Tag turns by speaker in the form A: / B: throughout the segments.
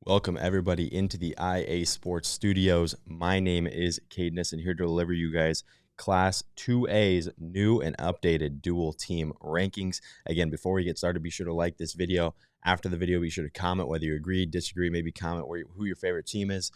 A: Welcome everybody into the IA Sports Studios. My name is Cadenus and here to deliver you guys Class 2A's new and updated dual team rankings. Again, before we get started, be sure to like this video. After the video, be sure to comment whether you agree, disagree, maybe comment who your favorite team is.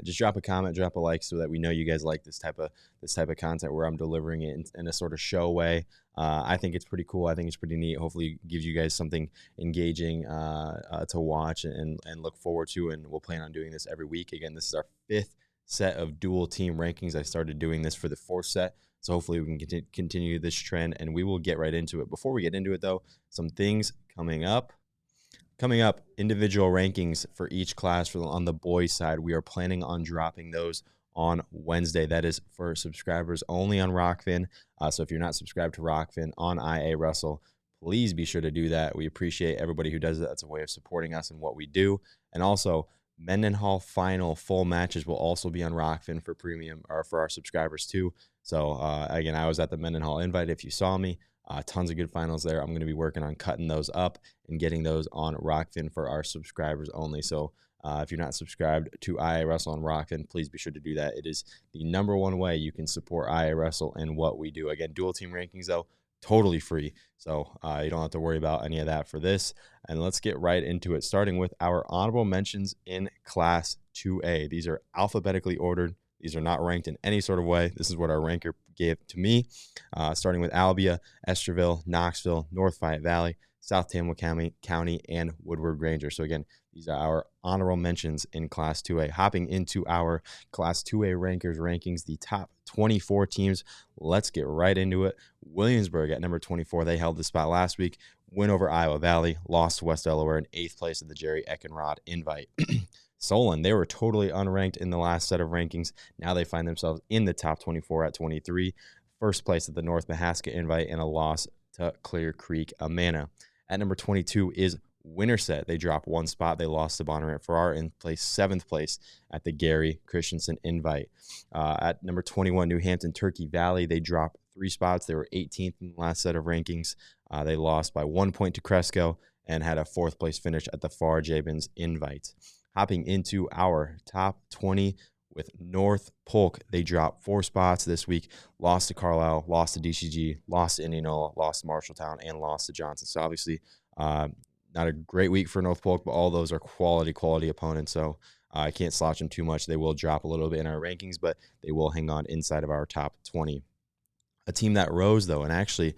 A: Just drop a comment, drop a like so that we know you guys like this type of content where I'm delivering it in a sort of show way. I think it's pretty cool. I think it's pretty neat. Hopefully it gives you guys something engaging to watch and look forward to, and we'll plan on doing this every week. Again, this is our 5th set of dual team rankings. I started doing this for the 4th set, so hopefully we can continue this trend, and we will get right into it. Before we get into it, though, some things coming up. Individual rankings for each class on the boys side. We are planning on dropping those on Wednesday. That is for subscribers only on Rockfin. So if you're not subscribed to Rockfin on IA Russell, please be sure to do that. We appreciate everybody who does that. That's a way of supporting us and what we do. And also, Mendenhall final full matches will also be on Rockfin for premium or for our subscribers too. So again, I was at the Mendenhall invite. If you saw me, tons of good finals there. I'm going to be working on cutting those up and getting those on Rockfin for our subscribers only. So if you're not subscribed to IA Russell on Rockfin, please be sure to do that. It is the #1 way you can support IA Russell and what we do. Again, dual team rankings, though, totally free. So you don't have to worry about any of that for this. And let's get right into it, starting with our honorable mentions in Class 2A. These are alphabetically ordered. These are not ranked in any sort of way. This is what our ranker gave to me, starting with Albia, Esterville, Knoxville, North Fayette Valley, South Tamil County, and Woodward Granger. So again, these are our honorable mentions in Class 2A. Hopping into our Class 2A rankings, the top 24 teams. Let's get right into it. Williamsburg at number 24. They held the spot last week. Win over Iowa Valley, lost to West Delaware in 8th place at the Jerry Eckenrod Invite. Solon, they were totally unranked in the last set of rankings. Now they find themselves in the top 24 at 23. First place at the North Mahaska Invite and a loss to Clear Creek Amana. At number 22 is Winterset. They dropped 1 spot. They lost to Bonneret Farrar in 7th place at the Gary Christensen Invite. At number 21, New Hampton Turkey Valley. They dropped 3 spots. They were 18th in the last set of rankings. They lost by 1 point to Cresco and had a 4th place finish at the Farr Jabins Invite. Hopping into our top 20 with North Polk. They dropped 4 spots this week, lost to Carlisle, lost to DCG, lost to Indianola, lost to Marshalltown, and lost to Johnson. So obviously not a great week for North Polk, but all those are quality opponents. So I can't slouch them too much. They will drop a little bit in our rankings, but they will hang on inside of our top 20. A team that rose, though, and actually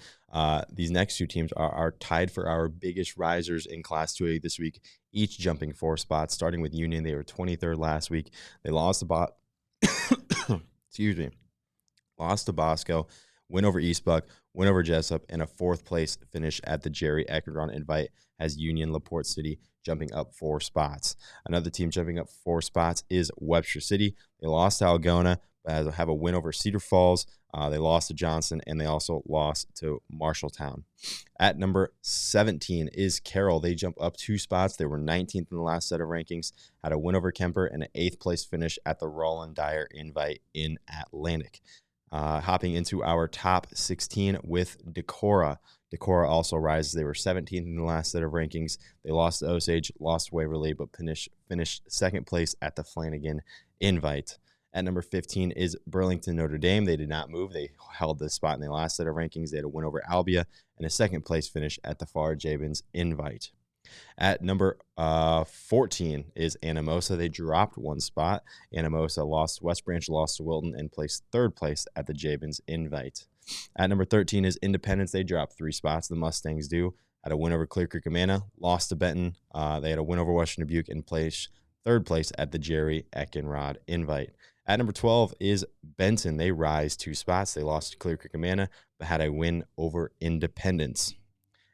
A: these next 2 teams are tied for our biggest risers in Class 2A this week, each jumping 4 spots, starting with Union. They were 23rd last week. They lost to lost to Bosco, win over East Buck, win over Jessup, and a 4th place finish at the Jerry Eckerron Invite has Union LaPorte City jumping up 4 spots. Another team jumping up 4 spots is Webster City. They lost to Algona, but have a win over Cedar Falls. They lost to Johnson, and they also lost to Marshalltown. At number 17 is Carroll. They jump up 2 spots. They were 19th in the last set of rankings, had a win over Kemper, and an 8th place finish at the Roland Dyer Invite in Atlantic. Hopping into our top 16 with Decorah. Decorah also rises. They were 17th in the last set of rankings. They lost to Osage, lost to Waverly, but finished 2nd place at the Flanagan Invite. At number 15 is Burlington Notre Dame. They did not move. They held this spot in the last set of rankings. They had a win over Albia and a 2nd place finish at the Farr Jabins Invite. At number 14 is Anamosa. They dropped 1 spot. Anamosa lost to West Branch, lost to Wilton, and placed 3rd place at the Jabins Invite. At number 13 is Independence. They dropped 3 spots. The Mustangs do. Had a win over Clear Creek Amana, lost to Benton. They had a win over Western Dubuque and placed 3rd place at the Jerry Eckenrod Invite. At number 12 is Benton. They rise 2 spots. They lost to Clear Creek Amana, but had a win over Independence.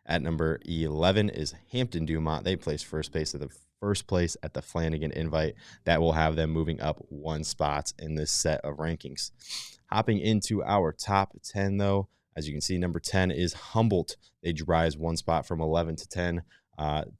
A: At number 11 is Hampton Dumont. They placed first place at the Flanagan Invite. That will have them moving up 1 spot in this set of rankings. Hopping into our top 10, though, as you can see, number 10 is Humboldt. They rise 1 spot from 11 to 10.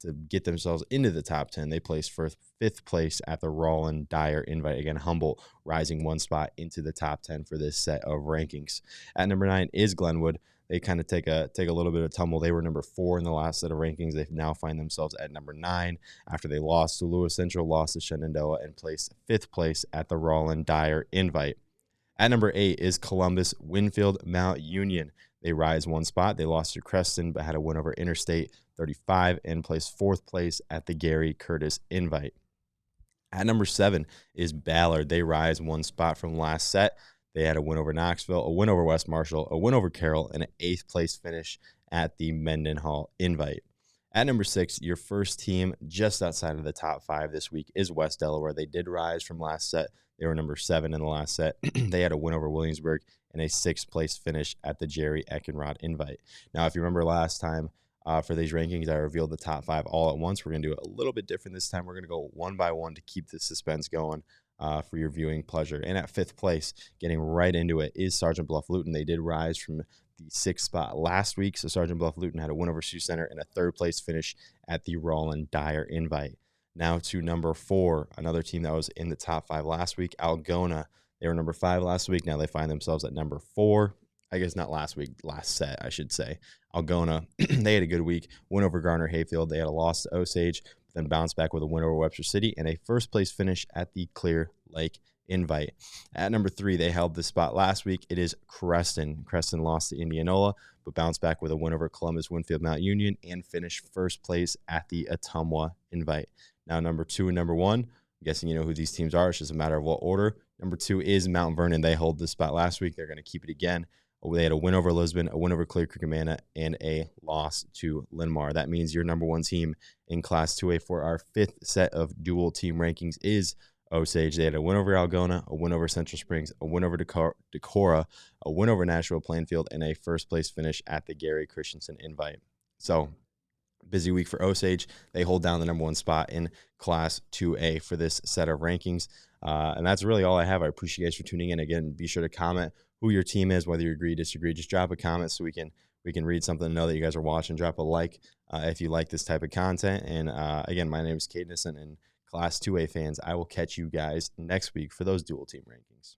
A: To get themselves into the top 10. They placed for 5th place at the Roland Dyer Invite. Again, Humboldt rising 1 spot into the top 10 for this set of rankings. At number 9 is Glenwood. they kind of take a little bit of tumble. They were number 4 in the last set of rankings. They now find themselves at number 9 after they lost to Lewis Central, lost to Shenandoah, and placed 5th place at the Roland Dyer Invite. At number 8 is Columbus Winfield Mount Union. They rise 1 spot. They lost to Creston, but had a win over Interstate 35 and placed 4th place at the Gary Curtis Invite. At number 7 is Ballard. They rise 1 spot from last set. They had a win over Knoxville, a win over West Marshall, a win over Carroll, and an 8th place finish at the Mendenhall Invite. At number 6, your first team just outside of the top 5 this week is West Delaware. They did rise from last set. They were number 7 in the last set. They had a win over Williamsburg and a 6th place finish at the Jerry Eckenrod Invite. Now, if you remember last time for these rankings, I revealed the top 5 all at once. We're going to do it a little bit different this time. We're going to go one by one to keep the suspense going for your viewing pleasure. And at 5th place, getting right into it, is Sergeant Bluff Luton. They did rise from the 6th spot last week. So Sergeant Bluff Luton had a win over Sioux Center and a 3rd place finish at the Roland Dyer Invite. Now to number 4, another team that was in the top 5 last week, Algona. They were number 5 last week. Now they find themselves at number 4. I guess not last week, last set, I should say. Algona, they had a good week. Win over Garner Hayfield. They had a loss to Osage, then bounced back with a win over Webster City and a 1st place finish at the Clear Lake Invite. At number 3, they held this spot last week. It is Creston. Creston lost to Indianola, but bounced back with a win over Columbus Winfield Mount Union and finished 1st place at the Ottumwa Invite. Now, number 2 and number 1, I'm guessing you know who these teams are. It's just a matter of what order. Number 2 is Mount Vernon. They held this spot last week. They're going to keep it again. They had a win over Lisbon, a win over Clear Creek Amana, and a loss to Linmar. That means your number 1 team in Class 2A for our 5th set of dual team rankings is Osage. They had a win over Algona, a win over Central Springs, a win over Decorah, a win over Nashville Plainfield, and a 1st place finish at the Gary Christensen Invite. So, busy week for Osage. They hold down the number 1 spot in Class 2A for this set of rankings. And that's really all I have. I appreciate you guys for tuning in. Again, be sure to comment who your team is, whether you agree, disagree. Just drop a comment so we can read something and know that you guys are watching. Drop a like if you like this type of content. And again, my name is Cade Nissen, and Class 2A fans, I will catch you guys next week for those dual team rankings.